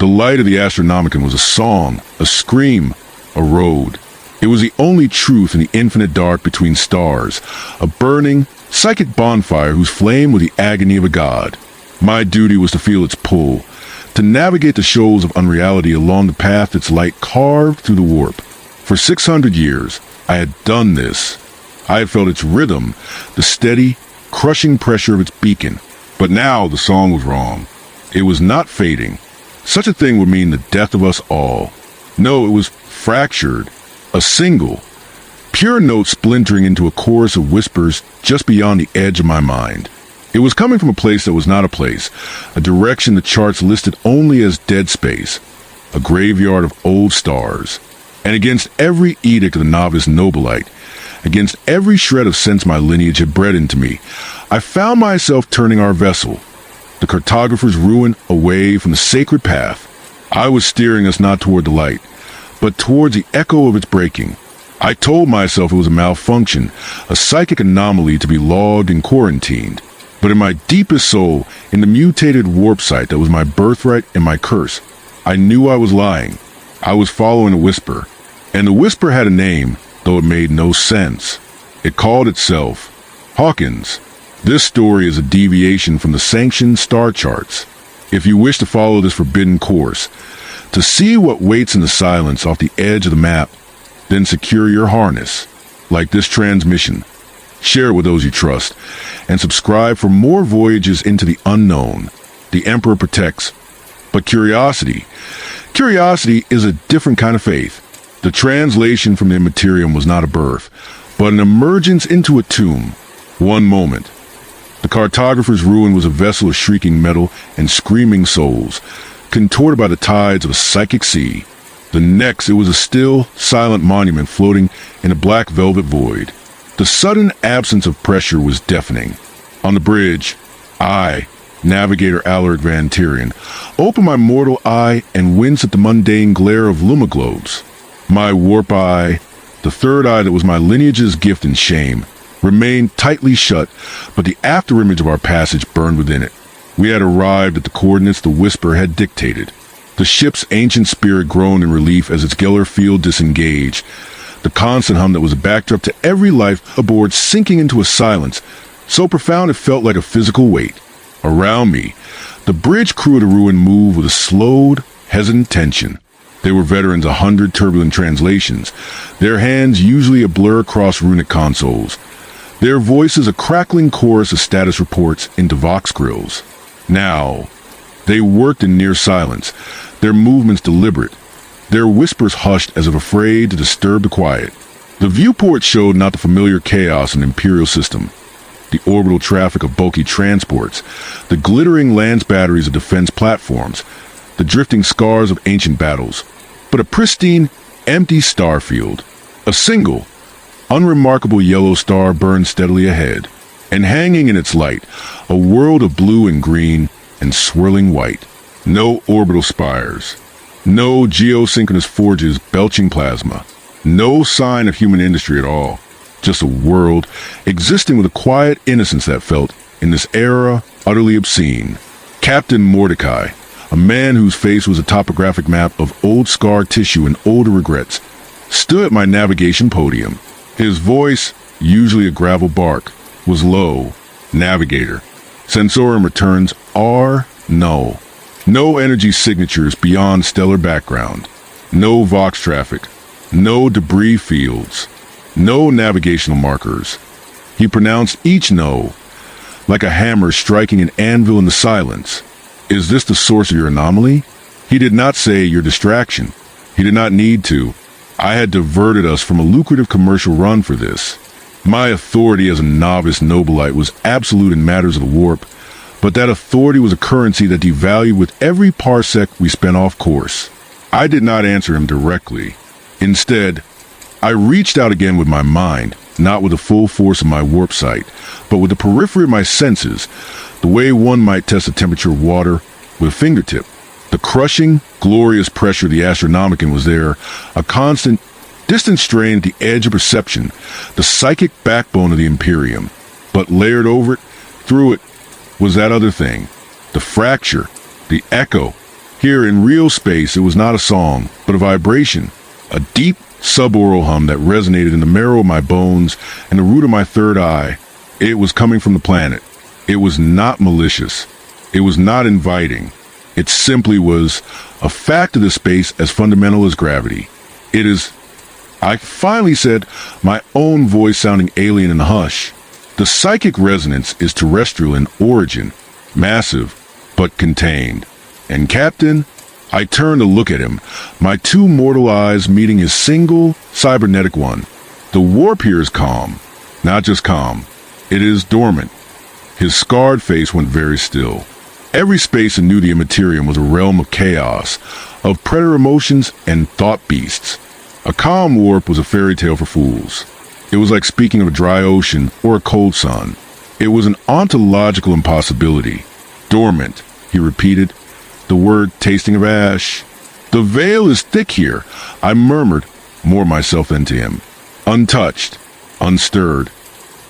The light of the Astronomican was a song, a scream, a road. It was the only truth in the infinite dark between stars, a burning, psychic bonfire whose flame was the agony of a god. My duty was to feel its pull, to navigate the shoals of unreality along the path its light carved through the warp. For 600 years, I had done this. I had felt its rhythm, the steady, crushing pressure of its beacon. But now the song was wrong. It was not fading. Such a thing would mean the death of us all. No, it was fractured, a single, pure note splintering into a chorus of whispers just beyond the edge of my mind. It was coming from a place that was not a place, a direction the charts listed only as dead space, a graveyard of old stars. And against every edict of the novice Nobilite, against every shred of sense my lineage had bred into me, I found myself turning our vessel, the Cartographer's ruin, away from the sacred path. I was steering us not toward the light, but towards the echo of its breaking. I told myself it was a malfunction, a psychic anomaly to be logged and quarantined. But in my deepest soul, in the mutated warp site that was my birthright and my curse, I knew I was lying. I was following a whisper. And the whisper had a name, though it made no sense. It called itself Hawkins. This story is a deviation from the sanctioned star charts. If you wish to follow this forbidden course, to see what waits in the silence off the edge of the map, then secure your harness, like this transmission. Share it with those you trust, and subscribe for more voyages into the unknown. The Emperor protects. But curiosity is a different kind of faith. The translation from the Imperium was not a birth, but an emergence into a tomb. One moment. The Cartographer's ruin was a vessel of shrieking metal and screaming souls, contorted by the tides of a psychic sea. The next, it was a still, silent monument floating in a black velvet void. The sudden absence of pressure was deafening. On the bridge, I, Navigator Alaric Van Tyrion, opened my mortal eye and winced at the mundane glare of lumiglobes. My warp eye, the third eye that was my lineage's gift and shame, remained tightly shut, but the afterimage of our passage burned within it. We had arrived at the coordinates the whisper had dictated. The ship's ancient spirit groaned in relief as its Geller field disengaged, the constant hum that was a backdrop to every life aboard sinking into a silence so profound it felt like a physical weight. Around me, the bridge crew of the ruin moved with a slowed, hesitant tension. They were veterans 100 turbulent translations, their hands usually a blur across runic consoles, their voices a crackling chorus of status reports into vox grills. Now, they worked in near silence, their movements deliberate, their whispers hushed as if afraid to disturb the quiet. The viewport showed not the familiar chaos in the Imperial system, the orbital traffic of bulky transports, the glittering lance batteries of defense platforms, the drifting scars of ancient battles, but a pristine, empty starfield. A single, unremarkable yellow star burned steadily ahead, and hanging in its light, a world of blue and green and swirling white. No orbital spires, no geosynchronous forges belching plasma, no sign of human industry at all. Just a world existing with a quiet innocence that felt, in this era, utterly obscene. Captain Mordecai, a man whose face was a topographic map of old scar tissue and older regrets, stood at my navigation podium. His voice, usually a gravel bark, was low. Navigator. Sensorium returns are null. No energy signatures beyond stellar background. No vox traffic. No debris fields. No navigational markers. He pronounced each no, like a hammer striking an anvil in the silence. Is this the source of your anomaly? He did not say your distraction. He did not need to. I had diverted us from a lucrative commercial run for this. My authority as a novice Nobilite was absolute in matters of the warp, but that authority was a currency that devalued with every parsec we spent off course. I did not answer him directly. Instead, I reached out again with my mind, not with the full force of my warp sight, but with the periphery of my senses, the way one might test the temperature of water with a fingertip. The crushing, glorious pressure of the Astronomican was there, a constant, distant strain at the edge of perception, the psychic backbone of the Imperium. But layered over it, through it, was that other thing, the fracture, the echo. Here in real space, it was not a song, but a vibration, a deep suboral hum that resonated in the marrow of my bones and the root of my third eye. It was coming from the planet. It was not malicious. It was not inviting. It simply was a fact of the space as fundamental as gravity. It is, I finally said, my own voice sounding alien in the hush. The psychic resonance is terrestrial in origin, massive, but contained. And Captain, I turned to look at him, my two mortal eyes meeting his single, cybernetic one. The warp here is calm. Not just calm. It is dormant. His scarred face went very still. Every space in the Imperium was a realm of chaos, of predator emotions and thought beasts. A calm warp was a fairy tale for fools. It was like speaking of a dry ocean or a cold sun. It was an ontological impossibility. Dormant, he repeated, the word tasting of ash. The veil is thick here, I murmured, more myself than to him. Untouched, unstirred.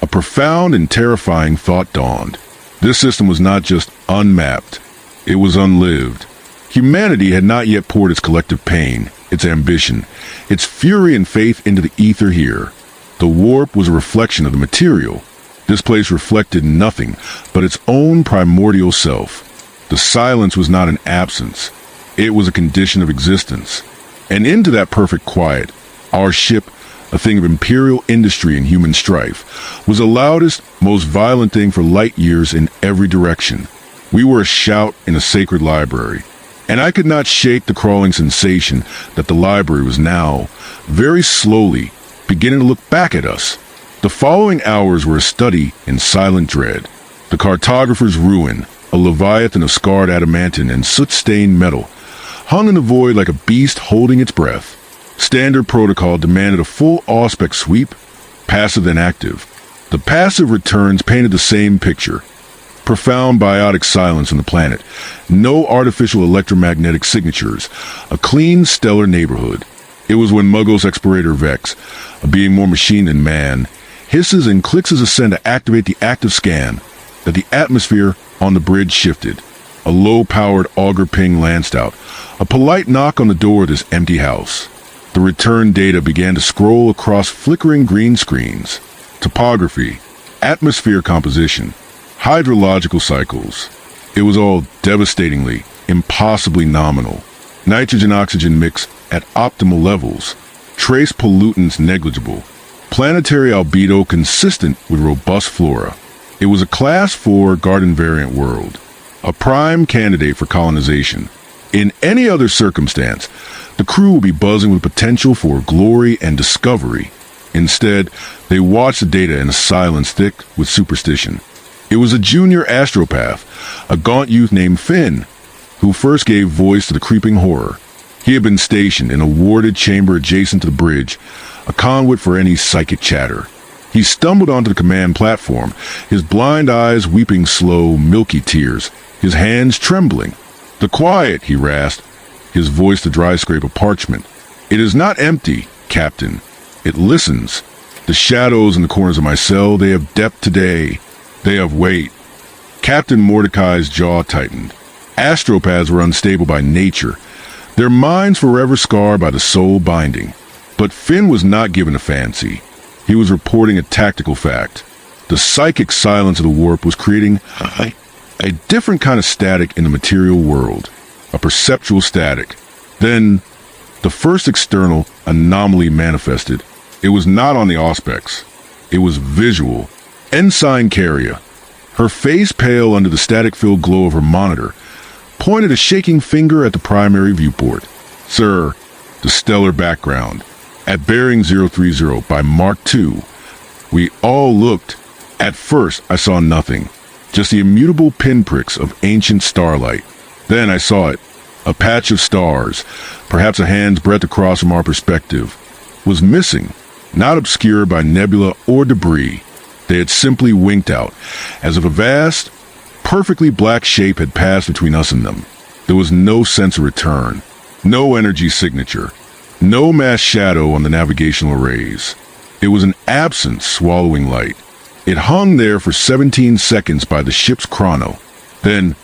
A profound and terrifying thought dawned. This system was not just unmapped, it was unlived. Humanity had not yet poured its collective pain, its ambition, its fury and faith into the ether here. The warp was a reflection of the material. This place reflected nothing but its own primordial self. The silence was not an absence. It was a condition of existence. And into that perfect quiet, our ship, a thing of imperial industry and human strife, was the loudest, most violent thing for light years in every direction. We were a shout in a sacred library. And I could not shake the crawling sensation that the library was now, very slowly, beginning to look back at us. The following hours were a study in silent dread. The Cartographer's ruin, a leviathan of scarred adamantine and soot-stained metal, hung in the void like a beast holding its breath. Standard protocol demanded a full aspect sweep, passive and active. The passive returns painted the same picture. Profound biotic silence on the planet. No artificial electromagnetic signatures. A clean, stellar neighborhood. It was when Muggle's explorator Vex, a being more machine than man, hisses and clicks his ascend to activate the active scan, that the atmosphere on the bridge shifted. A low-powered auger ping lanced out. A polite knock on the door of this empty house. The return data began to scroll across flickering green screens. Topography, atmosphere composition, hydrological cycles. It was all devastatingly, impossibly nominal. Nitrogen-oxygen mix at optimal levels. Trace pollutants negligible. Planetary albedo consistent with robust flora. It was a Class 4 garden variant world. A prime candidate for colonization. In any other circumstance, the crew would be buzzing with potential for glory and discovery. Instead, they watched the data in a silence thick with superstition. It was a junior astropath, a gaunt youth named Finn, who first gave voice to the creeping horror. He had been stationed in a warded chamber adjacent to the bridge, a conduit for any psychic chatter. He stumbled onto the command platform, his blind eyes weeping slow, milky tears, his hands trembling. "The quiet," he rasped, his voice the dry scrape of parchment. "It is not empty, Captain. It listens. The shadows in the corners of my cell, they have depth today. They have weight." Captain Mordecai's jaw tightened. Astropaths were unstable by nature, their minds forever scarred by the soul binding. But Finn was not given a fancy. He was reporting a tactical fact. The psychic silence of the warp was creating a different kind of static in the material world, a perceptual static. Then, the first external anomaly manifested. It was not on the auspex. It was visual. Ensign Carrier, her face pale under the static-filled glow of her monitor, pointed a shaking finger at the primary viewport. "Sir, the stellar background. At bearing 030 by Mark II." We all looked. At first, I saw nothing. Just the immutable pinpricks of ancient starlight. Then I saw it. A patch of stars, perhaps a hand's breadth across from our perspective, was missing, not obscured by nebula or debris. They had simply winked out, as if a vast, perfectly black shape had passed between us and them. There was no sense of return, no energy signature, no mass shadow on the navigational arrays. It was an absence swallowing light. It hung there for 17 seconds by the ship's chrono. Then,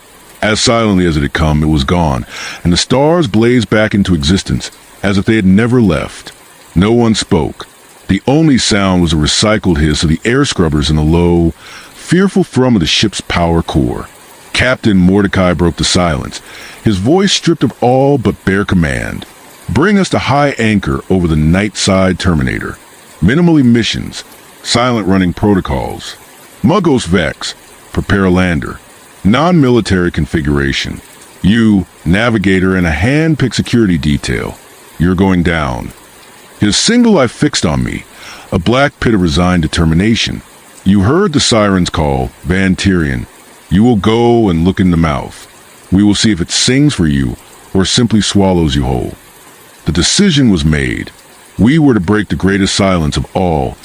As silently as it had come, it was gone, and the stars blazed back into existence as if they had never left. No one spoke. The only sound was a recycled hiss of the air scrubbers and the low, fearful thrum of the ship's power core. Captain Mordecai broke the silence, his voice stripped of all but bare command. Bring us to high anchor over the night-side terminator. Minimal emissions, silent running protocols. Muggos Vex, prepare a lander. Non-military configuration. You, Navigator, and a hand-picked security detail. You're going down. His single eye fixed on me, a black pit of resigned determination. You heard the siren's call, Van Tyrion. You will go and look in the mouth. We will see if it sings for you or simply swallows you whole. The decision was made. We were to break the greatest silence of all,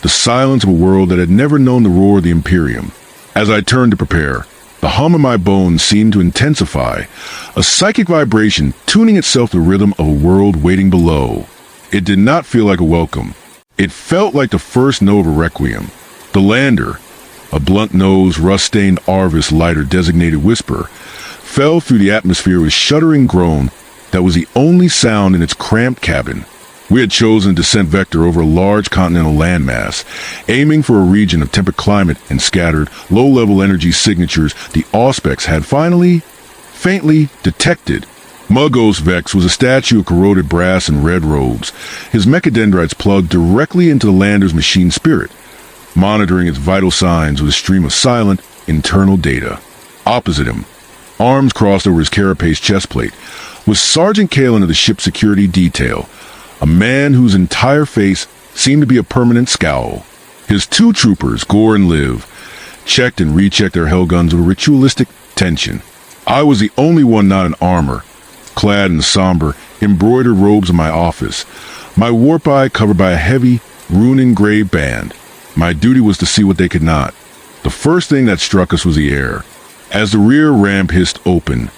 the silence of a world that had never known the roar of the Imperium. As I turned to prepare, the hum in my bones seemed to intensify, a psychic vibration tuning itself to the rhythm of a world waiting below. It did not feel like a welcome. It felt like the first note of a requiem. The lander, a blunt-nosed, rust-stained Arvis lighter designated whisper, fell through the atmosphere with a shuddering groan that was the only sound in its cramped cabin. We had chosen a descent vector over a large continental landmass, aiming for a region of temperate climate and scattered, low-level energy signatures the Auspex had finally, faintly detected. Muggos Vex was a statue of corroded brass and red robes, his mechadendrites plugged directly into the lander's machine spirit, monitoring its vital signs with a stream of silent, internal data. Opposite him, arms crossed over his carapace chestplate, was Sergeant Kalen of the ship's security detail, a man whose entire face seemed to be a permanent scowl. His two troopers, Gore and Liv, checked and rechecked their hellguns with a ritualistic tension. I was the only one not in armor, clad in the somber, embroidered robes of my office, my warp eye covered by a heavy, rune-engraved band. My duty was to see what they could not. The first thing that struck us was the air. As the rear ramp hissed open,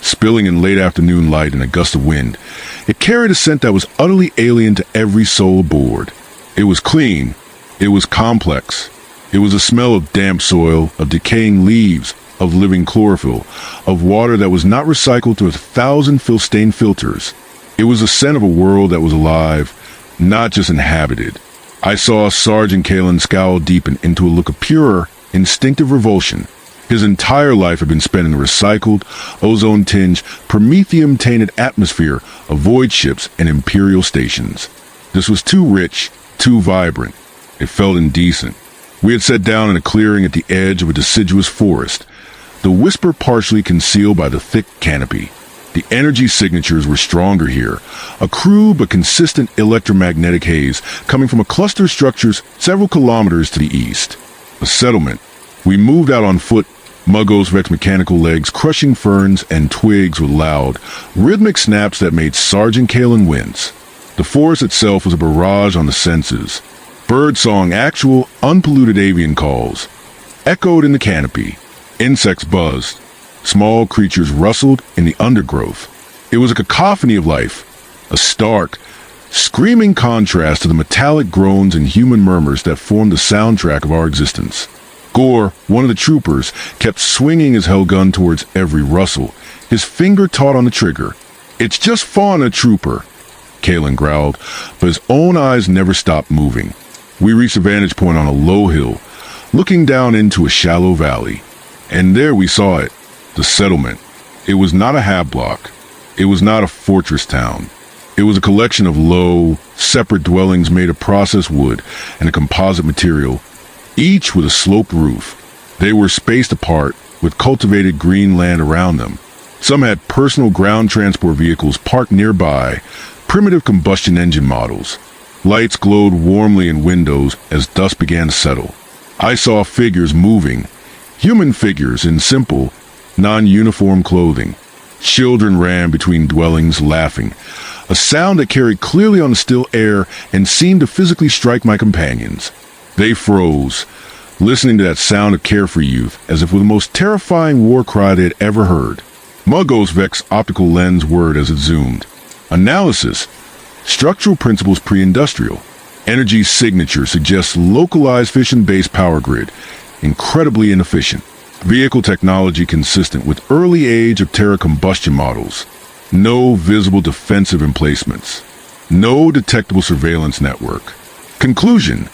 spilling in late afternoon light in a gust of wind, it carried a scent that was utterly alien to every soul aboard. It was clean. It was complex. It was a smell of damp soil, of decaying leaves, of living chlorophyll, of water that was not recycled through 1,000 fill-stained filters. It was the scent of a world that was alive, not just inhabited. I saw Sergeant Kalen scowl deepen into a look of pure, instinctive revulsion. His entire life had been spent in the recycled, ozone-tinged, promethium-tainted atmosphere of void ships and Imperial stations. This was too rich, too vibrant. It felt indecent. We had sat down in a clearing at the edge of a deciduous forest, the whisper partially concealed by the thick canopy. The energy signatures were stronger here, a crude but consistent electromagnetic haze coming from a cluster of structures several kilometers to the east. A settlement. We moved out on foot, Muggos Vex mechanical legs crushing ferns and twigs with loud, rhythmic snaps that made Sergeant Kalen wince. The forest itself was a barrage on the senses. Birdsong, actual, unpolluted avian calls, echoed in the canopy. Insects buzzed. Small creatures rustled in the undergrowth. It was a cacophony of life, a stark, screaming contrast to the metallic groans and human murmurs that formed the soundtrack of our existence. Gore, one of the troopers, kept swinging his hellgun towards every rustle, his finger taut on the trigger. "It's just fauna, trooper," Kalen growled, but his own eyes never stopped moving. We reached a vantage point on a low hill, looking down into a shallow valley. And there we saw it, the settlement. It was not a half block. It was not a fortress town. It was a collection of low, separate dwellings made of processed wood and a composite material, each with a sloped roof. They were spaced apart, with cultivated green land around them. Some had personal ground transport vehicles parked nearby, primitive combustion engine models. Lights glowed warmly in windows as dusk began to settle. I saw figures moving, human figures in simple, non-uniform clothing. Children ran between dwellings laughing, a sound that carried clearly on the still air and seemed to physically strike my companions. They froze, listening to that sound of carefree youth as if with the most terrifying war cry they had ever heard. Muggos Vex optical lens whirred as it zoomed. Analysis. Structural principles pre-industrial. Energy signature suggests localized fission-based power grid. Incredibly inefficient. Vehicle technology consistent with early age of Terra combustion models. No visible defensive emplacements. No detectable surveillance network. Conclusion.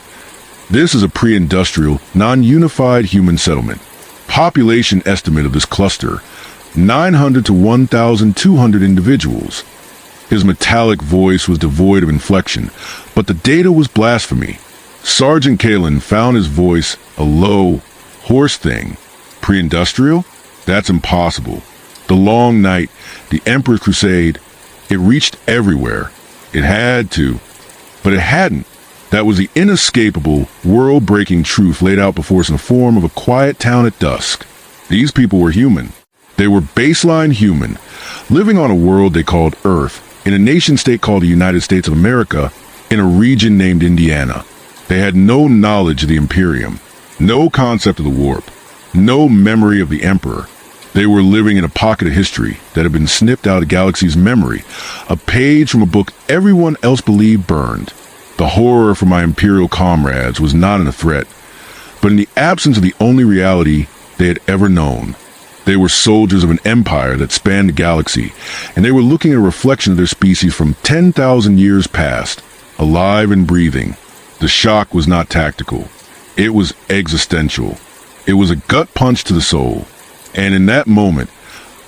This is a pre-industrial, non-unified human settlement. Population estimate of this cluster, 900 to 1,200 individuals. His metallic voice was devoid of inflection, but the data was blasphemy. Sergeant Kalen found his voice a low, hoarse thing. Pre-industrial? That's impossible. The long night, the Emperor's Crusade, it reached everywhere. It had to, but it hadn't. That was the inescapable, world-breaking truth laid out before us in the form of a quiet town at dusk. These people were human. They were baseline human, living on a world they called Earth, in a nation-state called the United States of America, in a region named Indiana. They had no knowledge of the Imperium, no concept of the warp, no memory of the Emperor. They were living in a pocket of history that had been snipped out of galaxy's memory, a page from a book everyone else believed burned. The horror for my Imperial comrades was not in a threat, but in the absence of the only reality they had ever known. They were soldiers of an empire that spanned the galaxy, and they were looking at a reflection of their species from 10,000 years past, alive and breathing. The shock was not tactical. It was existential. It was a gut punch to the soul. And in that moment,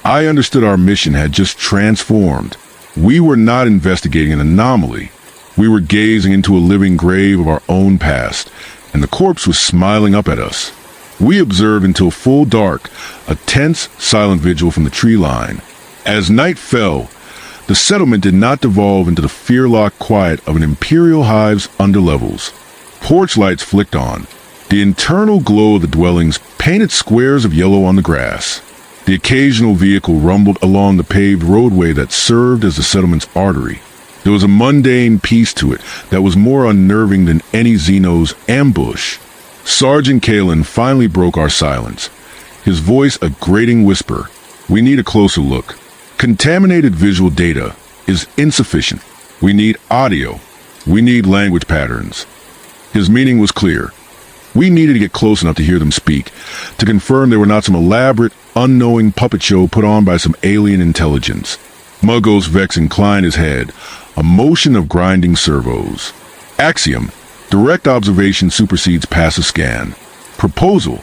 I understood our mission had just transformed. We were not investigating an anomaly. We were gazing into a living grave of our own past, and the corpse was smiling up at us. We observed until full dark, a tense, silent vigil from the tree line. As night fell, the settlement did not devolve into the fear-locked quiet of an Imperial hive's underlevels. Porch lights flicked on. The internal glow of the dwellings painted squares of yellow on the grass. The occasional vehicle rumbled along the paved roadway that served as the settlement's artery. There was a mundane peace to it that was more unnerving than any Xeno's ambush. Sergeant Kalen finally broke our silence, his voice a grating whisper. We need a closer look. Contaminated visual data is insufficient. We need audio. We need language patterns. His meaning was clear. We needed to get close enough to hear them speak, to confirm they were not some elaborate, unknowing puppet show put on by some alien intelligence. Muggos Vex inclined his head, a motion of grinding servos. Axiom, direct observation supersedes passive scan. Proposal,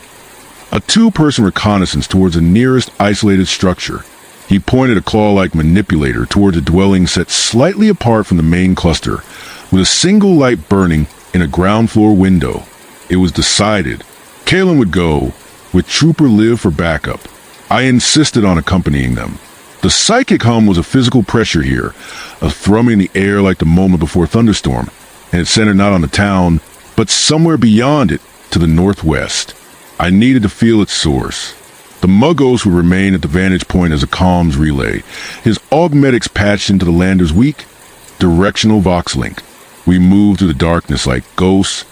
a two-person reconnaissance towards the nearest isolated structure. He pointed a claw-like manipulator towards a dwelling set slightly apart from the main cluster, with a single light burning in a ground-floor window. It was decided. Kalen would go, with Trooper Liv for backup. I insisted on accompanying them. The psychic hum was a physical pressure here, a thrumming in the air like the moment before a thunderstorm, and it centered not on the town, but somewhere beyond it, to the northwest. I needed to feel its source. The Muggos would remain at the vantage point as a comms relay, his augmetics patched into the lander's weak, directional vox link. We moved through the darkness like ghosts,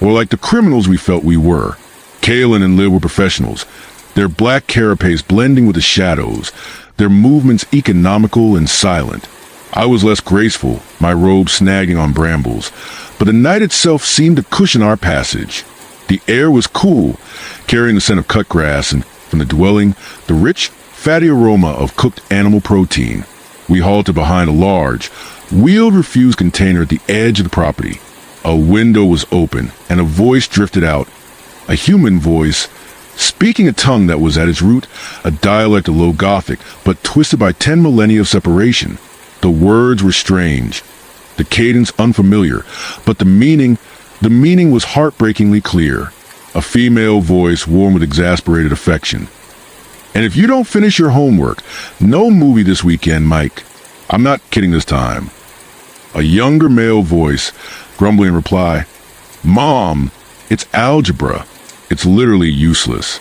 or like the criminals we felt we were. Kalen and Liv were professionals, their black carapace blending with the shadows, their movements economical and silent. I was less graceful, my robe snagging on brambles, but the night itself seemed to cushion our passage. The air was cool, carrying the scent of cut grass, and from the dwelling, the rich, fatty aroma of cooked animal protein. We halted behind a large, wheeled refuse container at the edge of the property. A window was open, and a voice drifted out. A human voice, speaking a tongue that was at its root a dialect of Low Gothic, but twisted by 10 millennia of separation. The words were strange, the cadence unfamiliar, but the meaning was heartbreakingly clear. A female voice warm with exasperated affection. And if you don't finish your homework, no movie this weekend, Mike. I'm not kidding this time. A younger male voice, grumbling in reply, Mom, it's algebra. It's literally useless.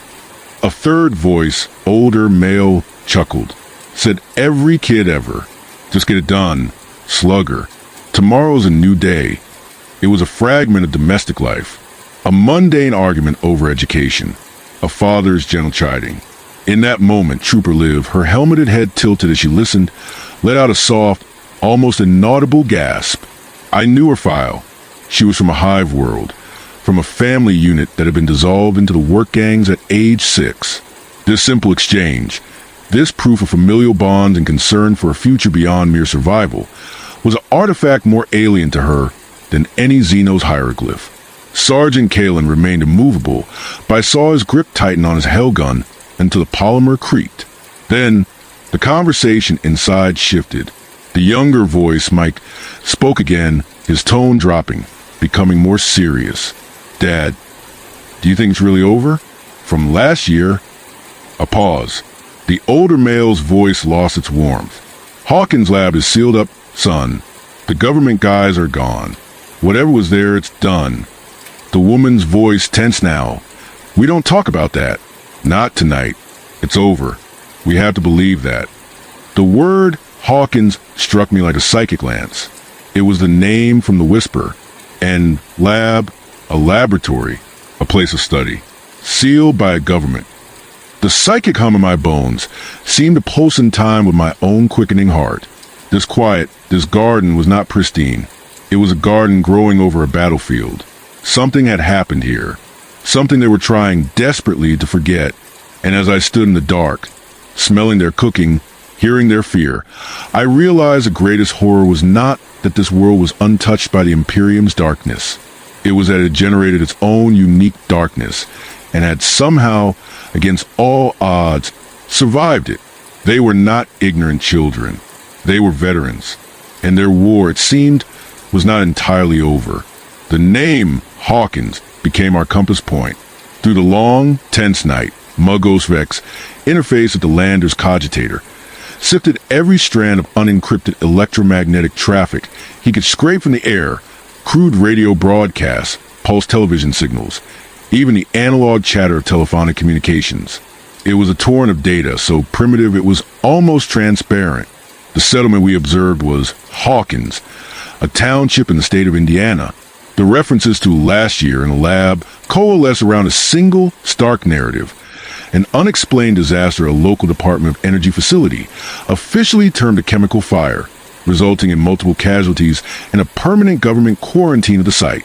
A third voice, older male, chuckled, said every kid ever. Just get it done. Slugger. Tomorrow's a new day. It was a fragment of domestic life. A mundane argument over education. A father's gentle chiding. In that moment, Trooper Liv, her helmeted head tilted as she listened, let out a soft, almost inaudible gasp. I knew her file. She was from a hive world, from a family unit that had been dissolved into the work gangs at age 6. This simple exchange, this proof of familial bonds and concern for a future beyond mere survival, was an artifact more alien to her than any Xenos hieroglyph. Sergeant Kalen remained immovable, but I saw his grip tighten on his hellgun until the polymer creaked. Then, the conversation inside shifted. The younger voice, Mike, spoke again, his tone dropping, becoming more serious. "Dad, do you think it's really over? From last year..." A pause. The older male's voice lost its warmth. "Hawkins' lab is sealed up, son. The government guys are gone. Whatever was there, it's done." The woman's voice tense now. "We don't talk about that. Not tonight. It's over. We have to believe that." The word Hawkins struck me like a psychic lance. It was the name from the whisper. And lab, a laboratory, a place of study, sealed by a government. The psychic hum in my bones seemed to pulse in time with my own quickening heart. This quiet, this garden was not pristine. It was a garden growing over a battlefield. Something had happened here. Something they were trying desperately to forget. And as I stood in the dark, smelling their cooking, hearing their fear, I realized the greatest horror was not that this world was untouched by the Imperium's darkness. It was that it generated its own unique darkness and had somehow, against all odds, survived it. They were not ignorant children. They were veterans. And their war, it seemed, was not entirely over. The name Hawkins became our compass point. Through the long, tense night, Muggos Vex interfaced with the Lander's cogitator, sifted every strand of unencrypted electromagnetic traffic he could scrape from the air, crude radio broadcasts, pulse television signals, even the analog chatter of telephonic communications. It was a torrent of data, so primitive it was almost transparent. The settlement we observed was Hawkins, a township in the state of Indiana. The references to last year in the lab coalesce around a single, stark narrative. An unexplained disaster at a local Department of Energy facility, officially termed a chemical fire, resulting in multiple casualties and a permanent government quarantine of the site.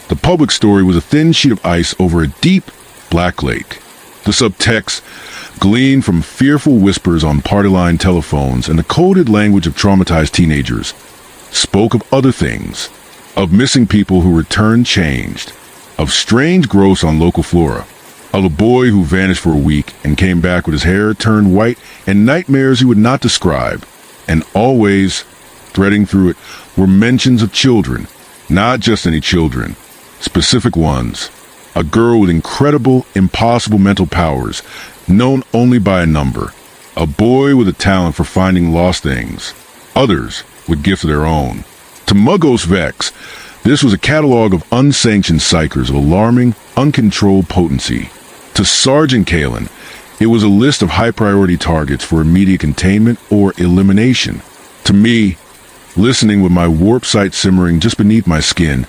The public story was a thin sheet of ice over a deep, black lake. The subtext gleaned from fearful whispers on party-line telephones and the coded language of traumatized teenagers. Spoke of other things, of missing people who returned changed, of strange growths on local flora, of a boy who vanished for a week and came back with his hair turned white and nightmares he would not describe. And always, threading through it, were mentions of children, not just any children, specific ones. A girl with incredible, impossible mental powers, known only by a number. A boy with a talent for finding lost things. Others with gifts of their own. To Muggos Vex, this was a catalog of unsanctioned psykers of alarming, uncontrolled potency. To Sergeant Kalen, it was a list of high-priority targets for immediate containment or elimination. To me, listening with my warp sight simmering just beneath my skin,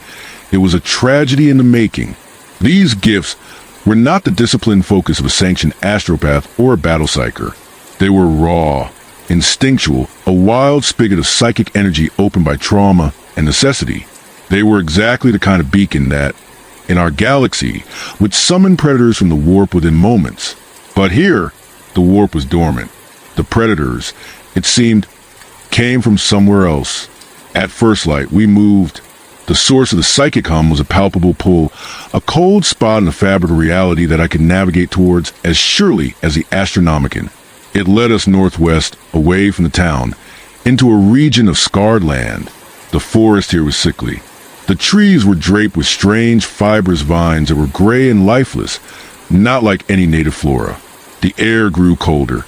it was a tragedy in the making. These gifts were not the disciplined focus of a sanctioned astropath or a battle psyker. They were raw, instinctual, a wild spigot of psychic energy opened by trauma and necessity. They were exactly the kind of beacon that, in our galaxy, would summon predators from the warp within moments. But here, the warp was dormant. The predators, it seemed, came from somewhere else. At first light, we moved. The source of the psychic hum was a palpable pull, a cold spot in the fabric of reality that I could navigate towards as surely as the Astronomican. It led us northwest, away from the town, into a region of scarred land. The forest here was sickly. The trees were draped with strange fibrous vines that were gray and lifeless, not like any native flora. The air grew colder,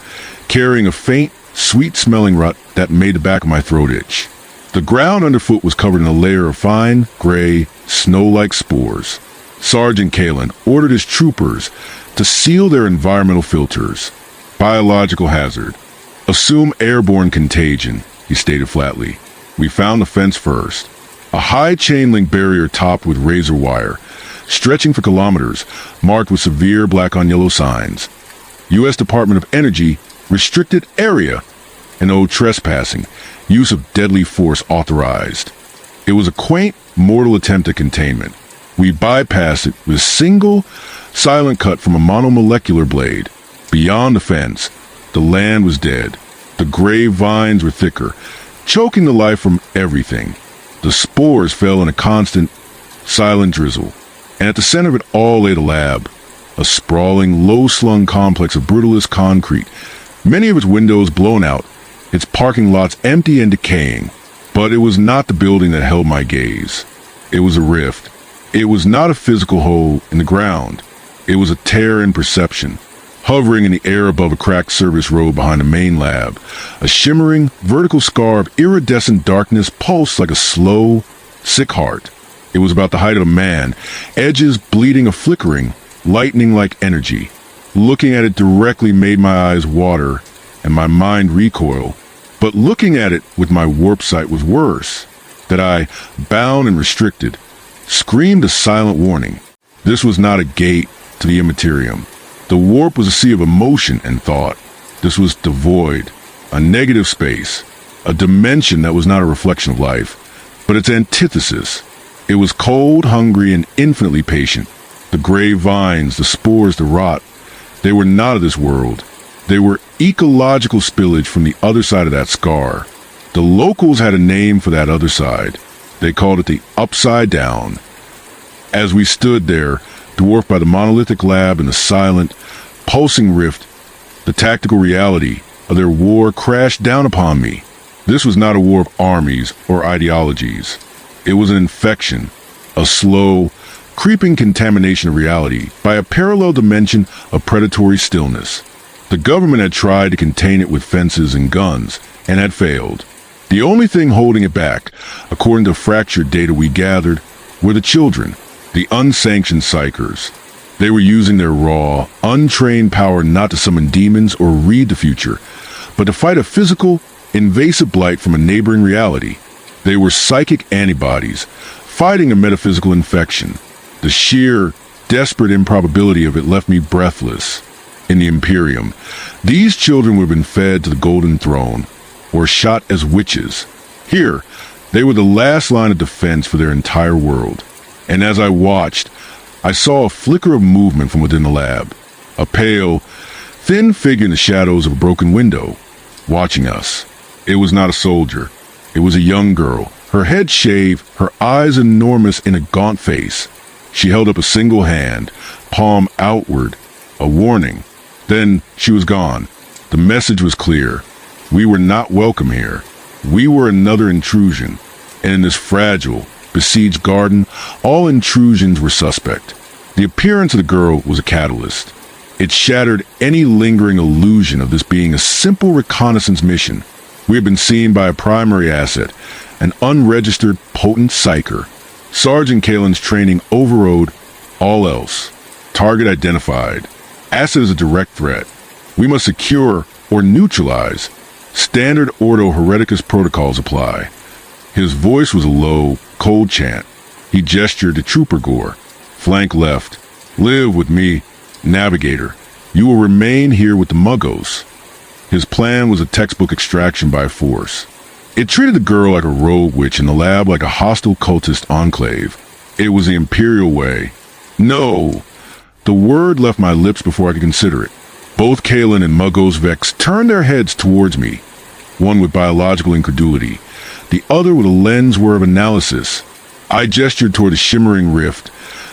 carrying a faint, sweet-smelling rot that made the back of my throat itch. The ground underfoot was covered in a layer of fine, gray, snow-like spores. Sergeant Kalen ordered his troopers to seal their environmental filters. Biological hazard. Assume airborne contagion, he stated flatly. We found the fence first. A high chain-link barrier topped with razor wire, stretching for kilometers, marked with severe black-on-yellow signs. U.S. Department of Energy, restricted area, and no trespassing, use of deadly force authorized. It was a quaint, mortal attempt at containment. We bypassed it with a single, silent cut from a monomolecular blade. Beyond the fence, the land was dead. The grave vines were thicker, choking the life from everything. The spores fell in a constant, silent drizzle. And at the center of it all lay the lab, a sprawling, low-slung complex of brutalist concrete, many of its windows blown out, its parking lots empty and decaying. But it was not the building that held my gaze. It was a rift. It was not a physical hole in the ground. It was a tear in perception. Hovering in the air above a cracked service road behind the main lab, a shimmering, vertical scar of iridescent darkness pulsed like a slow, sick heart. It was about the height of a man, edges bleeding or flickering, lightning like energy. Looking at it directly made my eyes water and my mind recoil. But looking at it with my warp sight was worse. That I, bound and restricted, screamed a silent warning. This was not a gate to the Imperium. The warp was a sea of emotion and thought. This was the void, a negative space, a dimension that was not a reflection of life, but its antithesis. It was cold, hungry, and infinitely patient. The grave vines, the spores, the rot, they were not of this world. They were ecological spillage from the other side of that scar. The locals had a name for that other side. They called it the Upside Down. As we stood there, dwarfed by the monolithic lab and the silent, pulsing rift, the tactical reality of their war crashed down upon me. This was not a war of armies or ideologies. It was an infection, a slow, creeping contamination of reality by a parallel dimension of predatory stillness. The government had tried to contain it with fences and guns, and had failed. The only thing holding it back, according to fractured data we gathered, were the children, the unsanctioned psykers. They were using their raw, untrained power not to summon demons or read the future, but to fight a physical, invasive blight from a neighboring reality. They were psychic antibodies, fighting a metaphysical infection. The sheer, desperate improbability of it left me breathless. In the Imperium, these children would have been fed to the Golden Throne, or shot as witches. Here, they were the last line of defense for their entire world. And as I watched, I saw a flicker of movement from within the lab. A pale, thin figure in the shadows of a broken window, watching us. It was not a soldier. It was a young girl, her head shaved, her eyes enormous in a gaunt face. She held up a single hand, palm outward, a warning. Then she was gone. The message was clear. We were not welcome here. We were another intrusion. And in this fragile, besieged garden, all intrusions were suspect. The appearance of the girl was a catalyst. It shattered any lingering illusion of this being a simple reconnaissance mission. We had been seen by a primary asset, an unregistered, potent psyker. Sergeant Kalen's training overrode all else. Target identified. Asset is a direct threat. We must secure or neutralize. Standard Ordo Hereticus protocols apply. His voice was a low, cold chant. He gestured to Trooper Gore. Flank left. Live with me, Navigator. You will remain here with the Muggos. His plan was a textbook extraction by force. It treated the girl like a rogue witch and the lab like a hostile cultist enclave. It was the Imperial way. No! The word left my lips before I could consider it. Both Kalen and Muggos Vex turned their heads towards me, one with biological incredulity, the other with a lens-ware of analysis. I gestured toward the shimmering rift,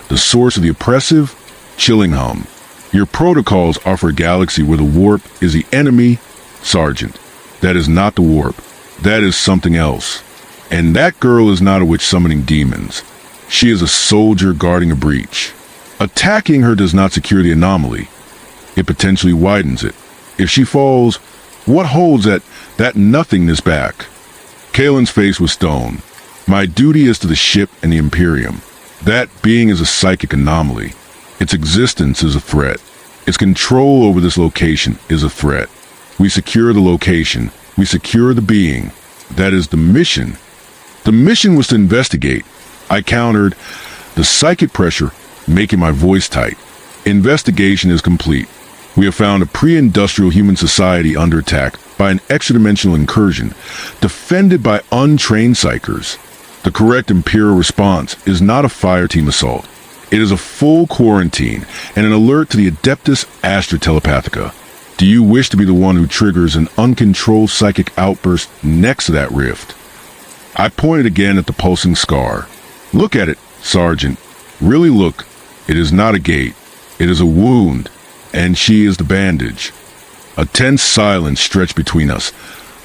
the source of the oppressive, chilling hum. Your protocols are for a galaxy where the warp is the enemy, Sergeant. That is not the warp. That is something else. And that girl is not a witch summoning demons. She is a soldier guarding a breach. Attacking her does not secure the anomaly. It potentially widens it. If she falls, what holds that nothingness back? Kalen's face was stone. My duty is to the ship and the Imperium. That being is a psychic anomaly. Its existence is a threat. Its control over this location is a threat. We secure the location. We secure the being. That is the mission. The mission was to investigate. I countered, the psychic pressure making my voice tight. Investigation is complete. We have found a pre-industrial human society under attack by an extradimensional incursion, defended by untrained psykers. The correct Imperial response is not a fire team assault. It is a full quarantine and an alert to the Adeptus Astra Telepathica. Do you wish to be the one who triggers an uncontrolled psychic outburst next to that rift? I pointed again at the pulsing scar. Look at it, Sergeant. Really look. It is not a gate. It is a wound, and she is the bandage. A tense silence stretched between us,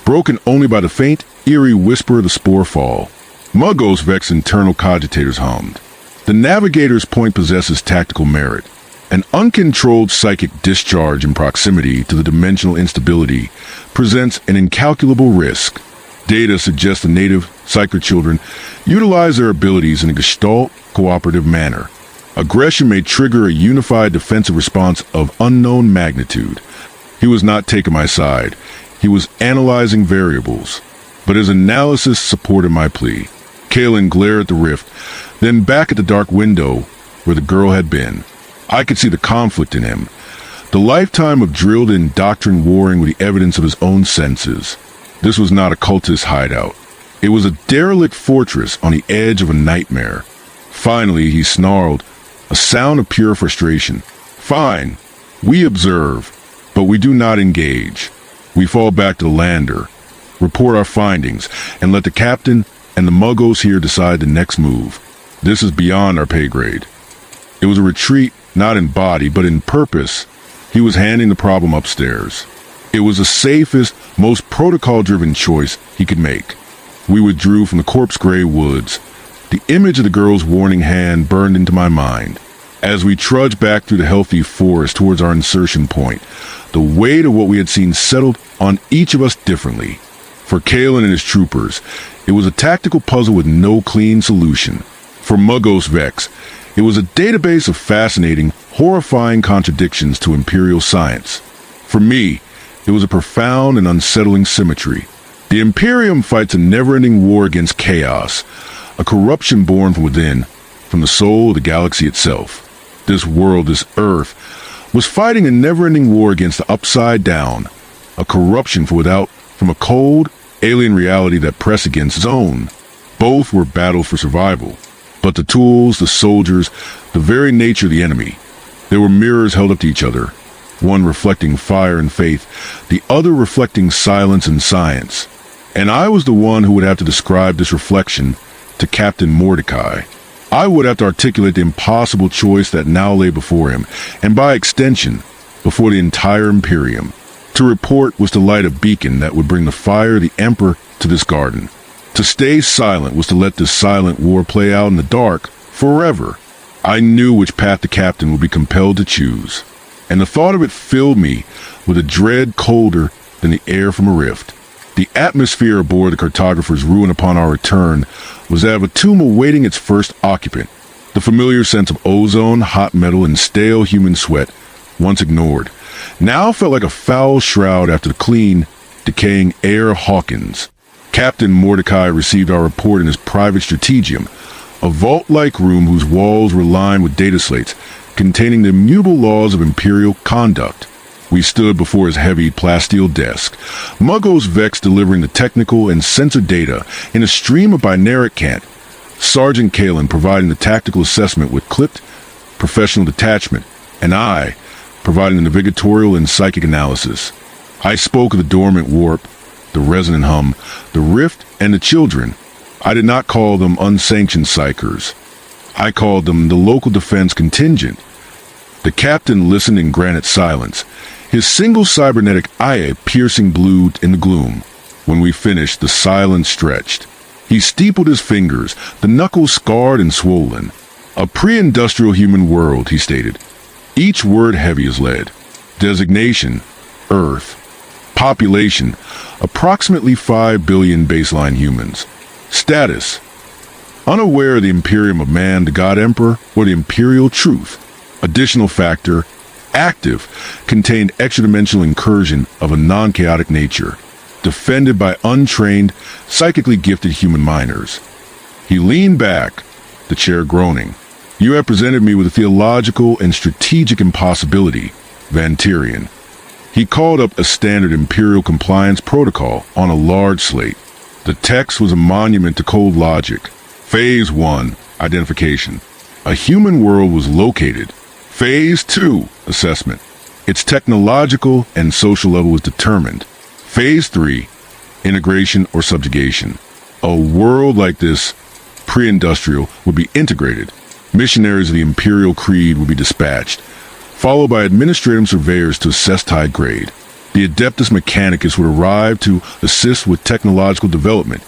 broken only by the faint, eerie whisper of the spore fall. Muggos Vex's internal cogitators hummed. The Navigator's point possesses tactical merit. An uncontrolled psychic discharge in proximity to the dimensional instability presents an incalculable risk. Data suggests the native psyker children utilize their abilities in a gestalt cooperative manner. Aggression may trigger a unified defensive response of unknown magnitude. He was not taking my side. He was analyzing variables. But his analysis supported my plea. Kalen glared at the rift, then back at the dark window where the girl had been. I could see the conflict in him. The lifetime of drilled-in doctrine warring with the evidence of his own senses. This was not a cultist hideout. It was a derelict fortress on the edge of a nightmare. Finally, he snarled, a sound of pure frustration. Fine. We observe, but we do not engage. We fall back to the lander, report our findings, and let the captain and the muggos here decide the next move. This is beyond our pay grade. It was a retreat, not in body, but in purpose. He was handing the problem upstairs. It was the safest, most protocol-driven choice he could make. We withdrew from the corpse-gray woods. The image of the girl's warning hand burned into my mind. As we trudged back through the healthy forest towards our insertion point, the weight of what we had seen settled on each of us differently. For Kalen and his troopers, it was a tactical puzzle with no clean solution. For Muggos Vex, it was a database of fascinating, horrifying contradictions to Imperial science. For me, it was a profound and unsettling symmetry. The Imperium fights a never-ending war against chaos, a corruption born from within, from the soul of the galaxy itself. This world, this Earth, was fighting a never-ending war against the upside down, a corruption from without, from a cold, alien reality that pressed against its own. Both were battles for survival. But the tools, the soldiers, the very nature of the enemy, they were mirrors held up to each other, one reflecting fire and faith, the other reflecting silence and science. And I was the one who would have to describe this reflection to Captain Mordecai. I would have to articulate the impossible choice that now lay before him, and by extension, before the entire Imperium. To report was to light a beacon that would bring the fire of the Emperor to this garden. To stay silent was to let this silent war play out in the dark forever. I knew which path the captain would be compelled to choose, and the thought of it filled me with a dread colder than the air from a rift. The atmosphere aboard the Cartographer's ruin upon our return was that of a tomb awaiting its first occupant. The familiar sense of ozone, hot metal, and stale human sweat, once ignored, now felt like a foul shroud after the clean, decaying air of Hawkins. Captain Mordecai received our report in his private strategium, a vault-like room whose walls were lined with data slates containing the immutable laws of Imperial conduct. We stood before his heavy plasteel desk, Muggos Vex delivering the technical and sensor data in a stream of binaric cant, Sergeant Kalen providing the tactical assessment with clipped, professional detachment, and I providing the navigatorial and psychic analysis. I spoke of the dormant warp, the resonant hum, the rift, and the children. I did not call them unsanctioned psychers. I called them the local defense contingent. The captain listened in granite silence, his single cybernetic eye piercing blue in the gloom. When we finished, the silence stretched. He steepled his fingers, the knuckles scarred and swollen. A pre-industrial human world, he stated. Each word heavy as lead. Designation, Earth. Population, approximately 5 billion baseline humans. Status, unaware of the Imperium of Man, the God Emperor, or the Imperial truth. Additional factor, active, contained extradimensional incursion of a non-chaotic nature, defended by untrained, psychically gifted human miners. He leaned back, the chair groaning. You have presented me with a theological and strategic impossibility, Vantirian. He called up a standard Imperial compliance protocol on a large slate. The text was a monument to cold logic. Phase 1, identification. A human world was located. Phase 2, assessment. Its technological and social level was determined. Phase 3, integration or subjugation. A world like this, pre-industrial, would be integrated. Missionaries of the Imperial creed would be dispatched, followed by administrative surveyors to assess tithe grade. The Adeptus Mechanicus would arrive to assist with technological development,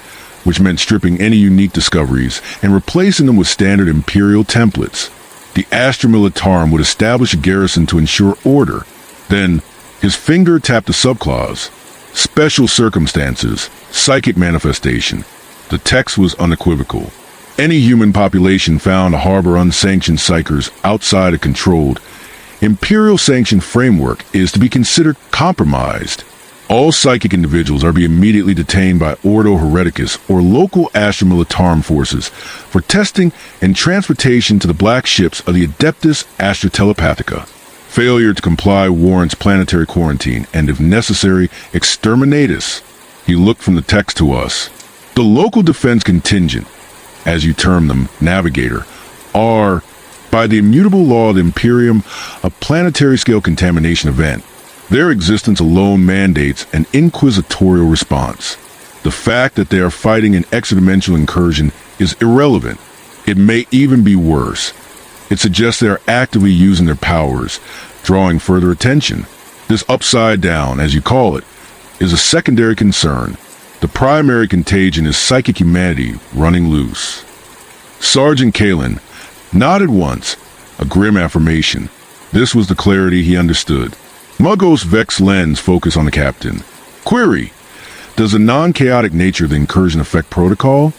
which meant stripping any unique discoveries and replacing them with standard Imperial templates. The Astra Militarum would establish a garrison to ensure order. Then, his finger tapped a subclause. Special circumstances, psychic manifestation. The text was unequivocal. Any human population found to harbor unsanctioned psykers outside a controlled, Imperial-sanctioned framework is to be considered compromised. All psychic individuals are to be immediately detained by Ordo Hereticus or local Astra Militarum forces for testing and transportation to the black ships of the Adeptus Astra Telepathica. Failure to comply warrants planetary quarantine and, if necessary, exterminatus. He looked from the text to us. The local defense contingent, as you term them, Navigator, are, by the immutable law of the Imperium, a planetary-scale contamination event. Their existence alone mandates an inquisitorial response. The fact that they are fighting an extradimensional incursion is irrelevant. It may even be worse. It suggests they are actively using their powers, drawing further attention. This upside down, as you call it, is a secondary concern. The primary contagion is psychic humanity running loose. Sergeant Kalen nodded once, a grim affirmation. This was the clarity he understood. Muggo's vexed lens focused on the captain. Query: does the non-chaotic nature of the incursion affect protocol?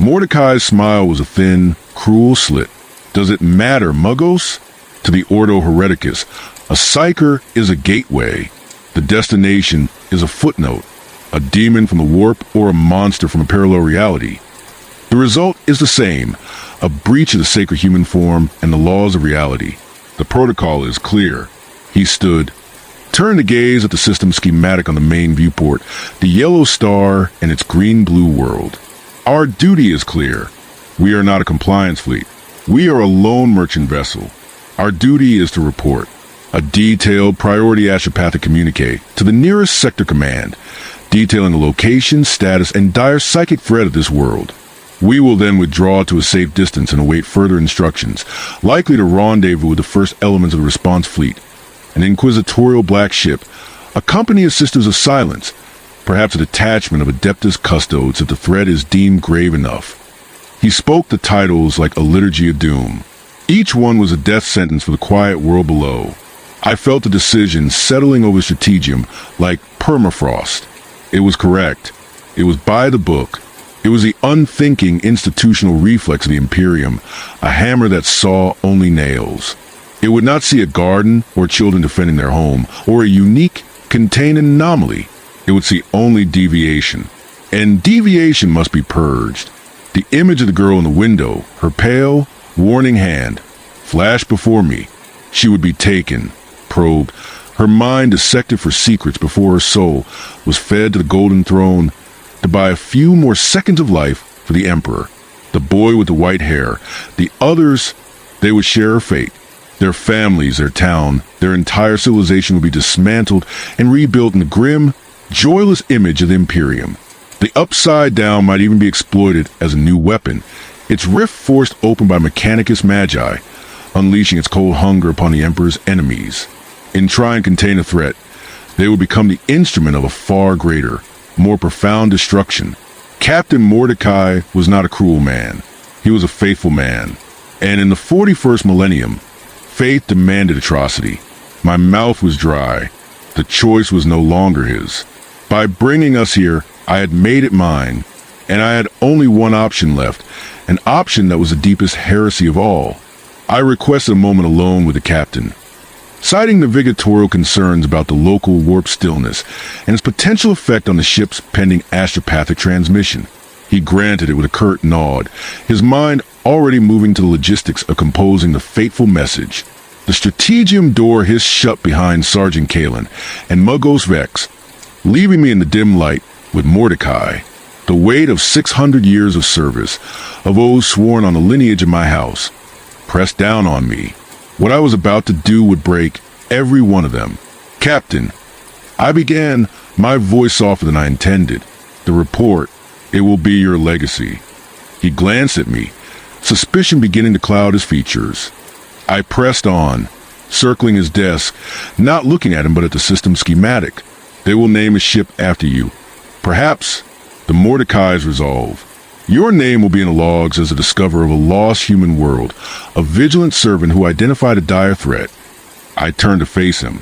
Mordecai's smile was a thin, cruel slit. Does it matter, Muggos? To the Ordo Hereticus, a psyker is a gateway. The destination is a footnote, a demon from the warp or a monster from a parallel reality. The result is the same, a breach of the sacred human form and the laws of reality. The protocol is clear. He stood, turned to gaze at the system schematic on the main viewport, the yellow star and its green-blue world. Our duty is clear. We are not a compliance fleet. We are a lone merchant vessel. Our duty is to report a detailed priority astropathic communique to the nearest sector command, detailing the location, status, and dire psychic threat of this world. We will then withdraw to a safe distance and await further instructions, likely to rendezvous with the first elements of the response fleet, an inquisitorial black ship, a company of Sisters of Silence, perhaps a detachment of Adeptus Custodes if the threat is deemed grave enough. He spoke the titles like a liturgy of doom. Each one was a death sentence for the quiet world below. I felt the decision settling over strategium like permafrost. It was correct. It was by the book. It was the unthinking institutional reflex of the Imperium, a hammer that saw only nails. It would not see a garden or children defending their home or a unique, contained anomaly. It would see only deviation. And deviation must be purged. The image of the girl in the window, her pale, warning hand, flashed before me. She would be taken, probed, her mind dissected for secrets before her soul was fed to the golden throne to buy a few more seconds of life for the Emperor. The boy with the white hair, the others, they would share her fate. Their families, their town, their entire civilization would be dismantled and rebuilt in the grim, joyless image of the Imperium. The Upside Down might even be exploited as a new weapon, its rift forced open by Mechanicus Magi, unleashing its cold hunger upon the Emperor's enemies. In trying to contain a threat, they would become the instrument of a far greater, more profound destruction. Captain Mordecai was not a cruel man. He was a faithful man. And in the 41st millennium, faith demanded atrocity. My mouth was dry. The choice was no longer his. By bringing us here, I had made it mine, and I had only one option left, an option that was the deepest heresy of all. I requested a moment alone with the captain, citing navigatorial concerns about the local warp stillness and its potential effect on the ship's pending astropathic transmission. He granted it with a curt nod, his mind already moving to the logistics of composing the fateful message. The strategium door hissed shut behind Sergeant Kalen and Muggos Vex, leaving me in the dim light with Mordecai. The weight of 600 years of service, of oaths sworn on the lineage of my house, pressed down on me. What I was about to do would break every one of them. Captain, I began, my voice softer than I intended. The report, it will be your legacy. He glanced at me, suspicion beginning to cloud his features. I pressed on, circling his desk, not looking at him but at the system schematic. They will name a ship after you. Perhaps the Mordecai's resolve. Your name will be in the logs as a discoverer of a lost human world, a vigilant servant who identified a dire threat. I turned to face him.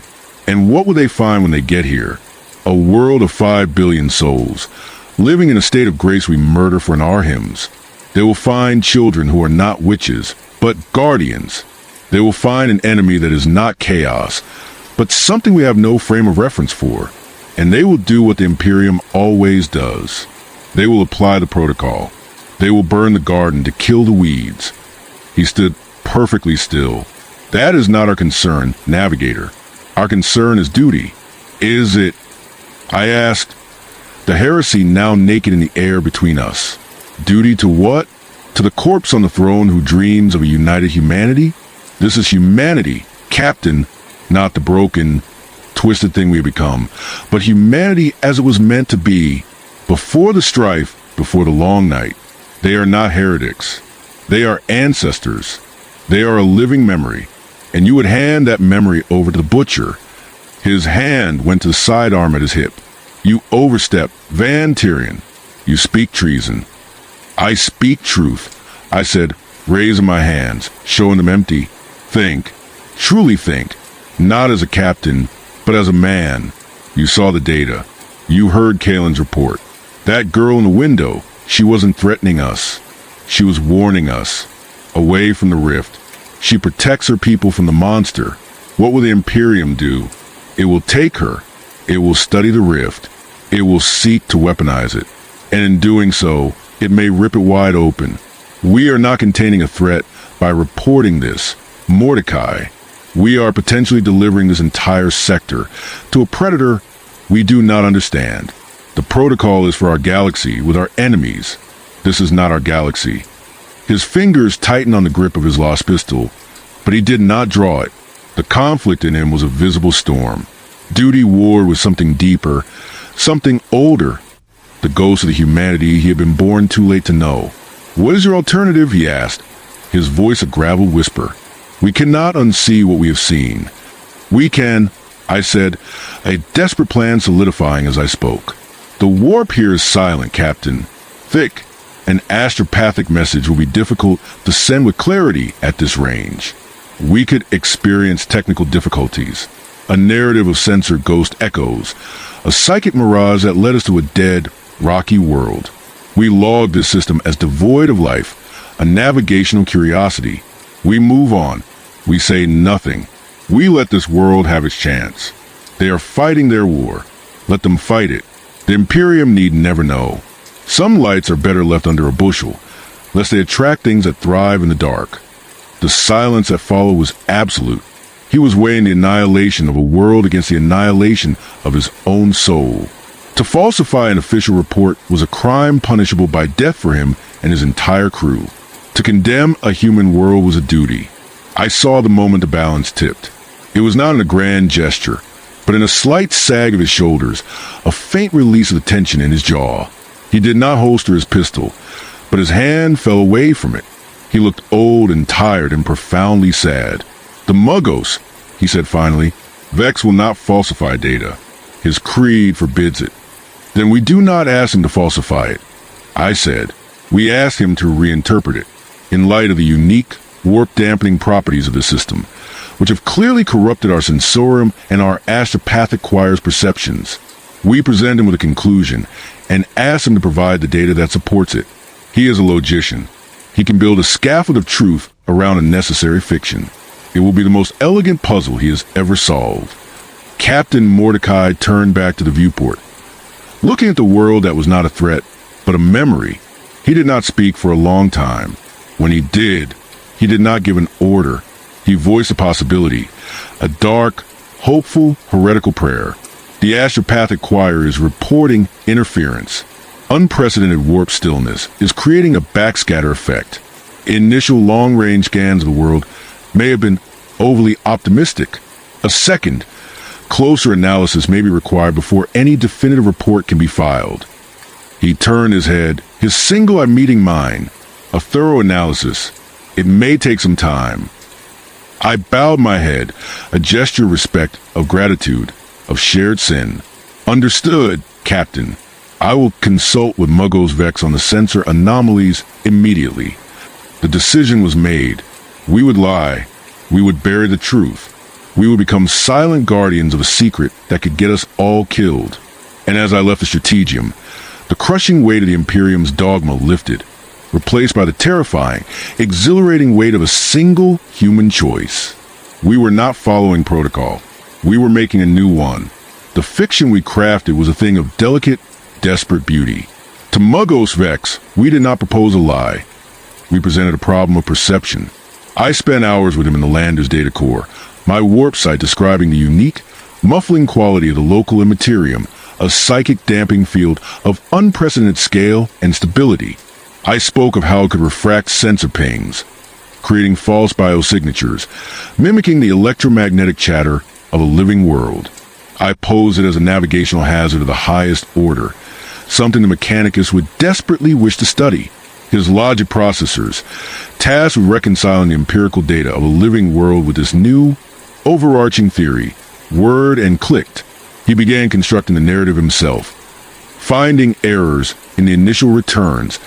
And what will they find when they get here? A world of 5 billion souls, living in a state of grace we murder for in our hymns. They will find children who are not witches, but guardians. They will find an enemy that is not chaos, but something we have no frame of reference for. And they will do what the Imperium always does. They will apply the protocol. They will burn the garden to kill the weeds. He stood perfectly still. That is not our concern, Navigator. Our concern is duty. Is it? I asked, the heresy now naked in the air between us. Duty to what? To the corpse on the throne who dreams of a united humanity? This is humanity, Captain, not the broken, twisted thing we become, but humanity as it was meant to be. Before the strife, before the long night, they are not heretics. They are ancestors. They are a living memory. And you would hand that memory over to the butcher. His hand went to the sidearm at his hip. You overstep, Van Tyrion. You speak treason. I speak truth, I said, raising my hands, showing them empty. Think, truly think, not as a captain, but as a man. You saw the data. You heard Kalen's report. That girl in the window, she wasn't threatening us. She was warning us. Away from the rift. She protects her people from the monster. What will the Imperium do? It will take her. It will study the rift. It will seek to weaponize it. And in doing so, it may rip it wide open. We are not containing a threat by reporting this. Mordecai. We are potentially delivering this entire sector to a predator we do not understand. The protocol is for our galaxy with our enemies. This is not our galaxy. His fingers tightened on the grip of his lost pistol, but he did not draw it. The conflict in him was a visible storm. Duty warred with something deeper, something older. The ghost of the humanity he had been born too late to know. What is your alternative? He asked, his voice a gravel whisper. We cannot unsee what we have seen. We can, I said, a desperate plan solidifying as I spoke. The warp here is silent, Captain. Thick. An astropathic message will be difficult to send with clarity at this range. We could experience technical difficulties, a narrative of censored ghost echoes, a psychic mirage that led us to a dead, rocky world. We log this system as devoid of life, a navigational curiosity. We move on. We say nothing. We let this world have its chance. They are fighting their war. Let them fight it. The Imperium need never know. Some lights are better left under a bushel, lest they attract things that thrive in the dark. The silence that followed was absolute. He was weighing the annihilation of a world against the annihilation of his own soul. To falsify an official report was a crime punishable by death for him and his entire crew. To condemn a human world was a duty. I saw the moment the balance tipped. It was not in a grand gesture, but in a slight sag of his shoulders, a faint release of the tension in his jaw. He did not holster his pistol, but his hand fell away from it. He looked old and tired and profoundly sad. The Muggos, he said finally, Vex will not falsify data. His creed forbids it. Then we do not ask him to falsify it. I said, we ask him to reinterpret it, in light of the unique, warp-dampening properties of the system, which have clearly corrupted our sensorium and our astropathic choir's perceptions. We present him with a conclusion, and ask him to provide the data that supports it. He is a logician. He can build a scaffold of truth around a necessary fiction. It will be the most elegant puzzle he has ever solved. Captain Mordecai turned back to the viewport. Looking at the world that was not a threat, but a memory, he did not speak for a long time. When he did not give an order. He voiced a possibility, a dark, hopeful, heretical prayer. The astropathic choir is reporting interference. Unprecedented warp stillness is creating a backscatter effect. Initial long-range scans of the world may have been overly optimistic. A second, closer analysis may be required before any definitive report can be filed. He turned his head, his single-eye meeting mine. A thorough analysis. It may take some time. I bowed my head, a gesture of respect, of gratitude, of shared sin. Understood, Captain. I will consult with Muggos Vex on the sensor anomalies immediately. The decision was made. We would lie. We would bury the truth. We would become silent guardians of a secret that could get us all killed. And as I left the strategium, the crushing weight of the Imperium's dogma lifted, replaced by the terrifying, exhilarating weight of a single human choice. We were not following protocol. We were making a new one. The fiction we crafted was a thing of delicate, desperate beauty. To Muggos Vex, we did not propose a lie. We presented a problem of perception. I spent hours with him in the Lander's data core, my warp site describing the unique, muffling quality of the local Imperium, a psychic damping field of unprecedented scale and stability. I spoke of how it could refract sensor pings, creating false biosignatures, mimicking the electromagnetic chatter of a living world. I posed it as a navigational hazard of the highest order, something the Mechanicus would desperately wish to study. His logic processors, tasked with reconciling the empirical data of a living world with this new, overarching theory, word and clicked, he began constructing the narrative himself, finding errors in the initial returns,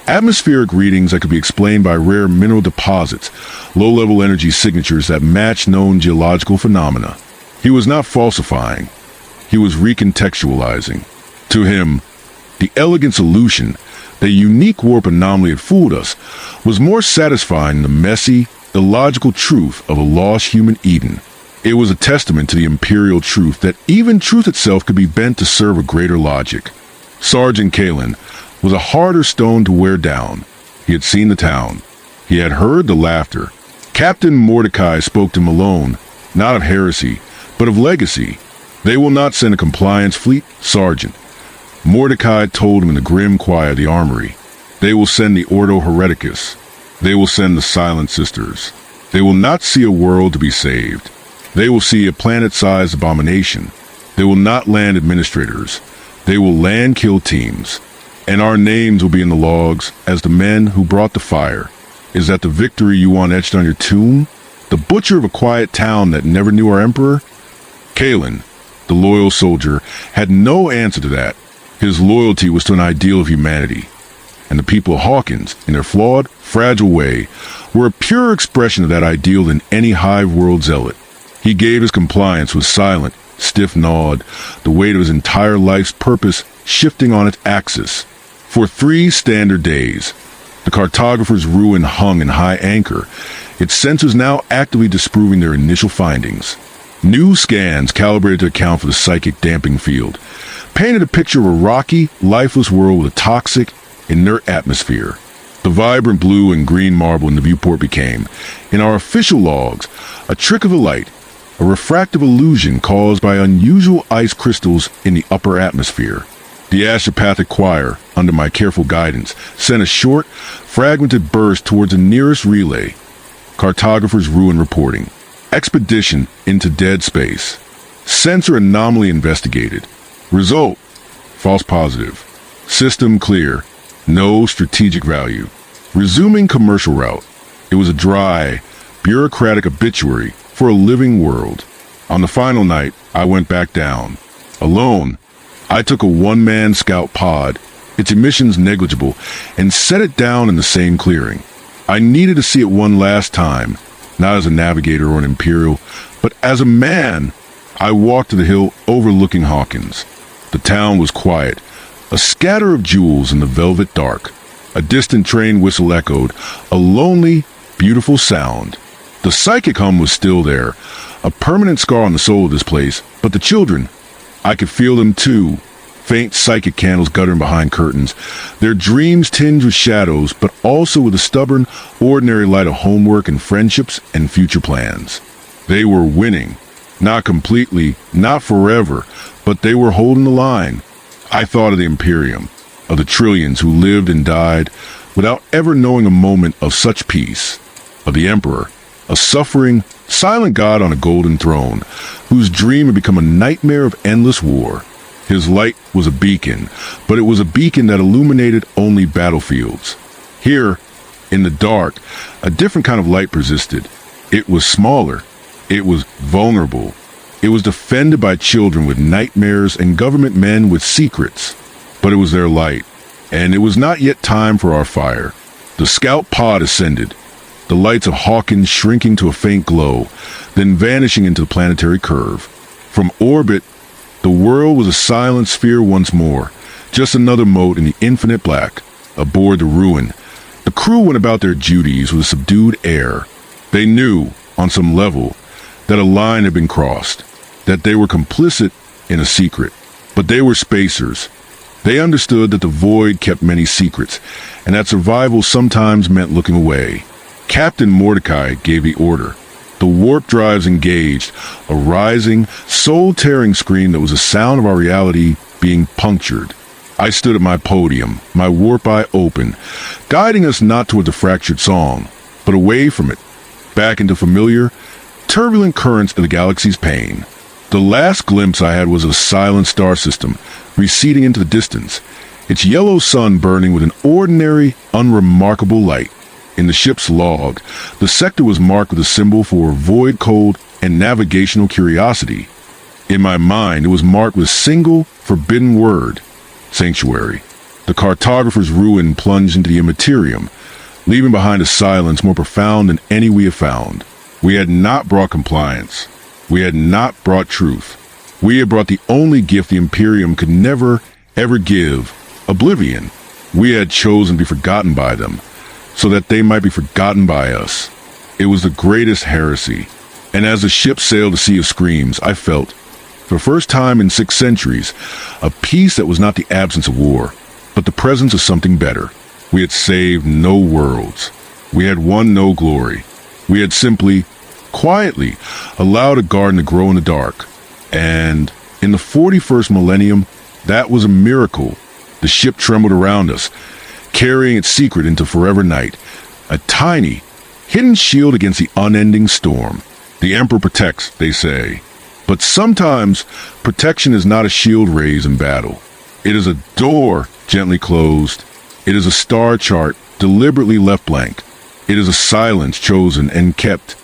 atmospheric readings that could be explained by rare mineral deposits, low-level energy signatures that match known geological phenomena. He was not falsifying. He was recontextualizing. To him, the elegant solution, the unique warp anomaly had fooled us, was more satisfying than the messy, illogical truth of a lost human Eden. It was a testament to the Imperial truth that even truth itself could be bent to serve a greater logic. Sergeant Kalen was a harder stone to wear down. He had seen the town. He had heard the laughter. Captain Mordecai spoke to Malone, not of heresy, but of legacy. They will not send a compliance fleet, Sergeant. Mordecai told him in the grim quiet of the armory. They will send the Ordo Hereticus. They will send the Silent Sisters. They will not see a world to be saved. They will see a planet-sized abomination. They will not land administrators. They will land kill teams. And our names will be in the logs as the men who brought the fire. Is that the victory you want etched on your tomb? The butcher of a quiet town that never knew our emperor? Kalen, the loyal soldier, had no answer to that. His loyalty was to an ideal of humanity. And the people of Hawkins, in their flawed, fragile way, were a purer expression of that ideal than any hive world zealot. He gave his compliance with silent, stiff nod, the weight of his entire life's purpose shifting on its axis. For 3 standard days, the Cartographer's ruin hung in high anchor, its sensors now actively disproving their initial findings. New scans calibrated to account for the psychic damping field painted a picture of a rocky, lifeless world with a toxic, inert atmosphere. The vibrant blue and green marble in the viewport became, in our official logs, a trick of the light, a refractive illusion caused by unusual ice crystals in the upper atmosphere. The astropathic choir, under my careful guidance, sent a short, fragmented burst towards the nearest relay. Cartographer's ruin reporting. Expedition into dead space. Sensor anomaly investigated. Result: false positive. System clear. No strategic value. Resuming commercial route. It was a dry, bureaucratic obituary for a living world. On the final night, I went back down. Alone, I took a one-man scout pod, its emissions negligible, and set it down in the same clearing. I needed to see it one last time, not as a navigator or an Imperial, but as a man. I walked to the hill overlooking Hawkins. The town was quiet, a scatter of jewels in the velvet dark. A distant train whistle echoed, a lonely, beautiful sound. The psychic hum was still there, a permanent scar on the soul of this place, but the children, I could feel them too. Faint psychic candles guttering behind curtains, their dreams tinged with shadows, but also with the stubborn, ordinary light of homework and friendships and future plans. They were winning. Not completely, not forever, but they were holding the line. I thought of the Imperium, of the trillions who lived and died without ever knowing a moment of such peace, of the Emperor, A suffering, silent god on a golden throne, whose dream had become a nightmare of endless war. His light was a beacon, but it was a beacon that illuminated only battlefields. Here, in the dark, a different kind of light persisted. It was smaller. It was vulnerable. It was defended by children with nightmares and government men with secrets. But it was their light, and it was not yet time for our fire. The scout pod ascended, the lights of Hawkins shrinking to a faint glow, then vanishing into the planetary curve. From orbit, the world was a silent sphere once more, just another mote in the infinite black. Aboard the Ruin, the crew went about their duties with a subdued air. They knew, on some level, that a line had been crossed, that they were complicit in a secret. But they were spacers. They understood that the void kept many secrets, and that survival sometimes meant looking away. Captain Mordecai gave the order. The warp drives engaged, a rising, soul-tearing scream that was the sound of our reality being punctured. I stood at my podium, my warp eye open, guiding us not toward the fractured song, but away from it, back into familiar, turbulent currents of the galaxy's pain. The last glimpse I had was of a silent star system, receding into the distance, its yellow sun burning with an ordinary, unremarkable light. In the ship's log, the sector was marked with a symbol for void cold and navigational curiosity. In my mind, it was marked with a single, forbidden word: sanctuary. The Cartographer's ruin plunged into the Imperium, leaving behind a silence more profound than any we have found. We had not brought compliance. We had not brought truth. We had brought the only gift the Imperium could never, ever give: oblivion. We had chosen to be forgotten by them, so that they might be forgotten by us. It was the greatest heresy. And as the ship sailed the sea of screams, I felt, for the first time in 6 centuries, a peace that was not the absence of war, but the presence of something better. We had saved no worlds. We had won no glory. We had simply, quietly, allowed a garden to grow in the dark. And in the 41st millennium, that was a miracle. The ship trembled around us, carrying its secret into forever night, a tiny, hidden shield against the unending storm. The Emperor protects, they say. But sometimes, protection is not a shield raised in battle. It is a door gently closed. It is a star chart deliberately left blank. It is a silence chosen and kept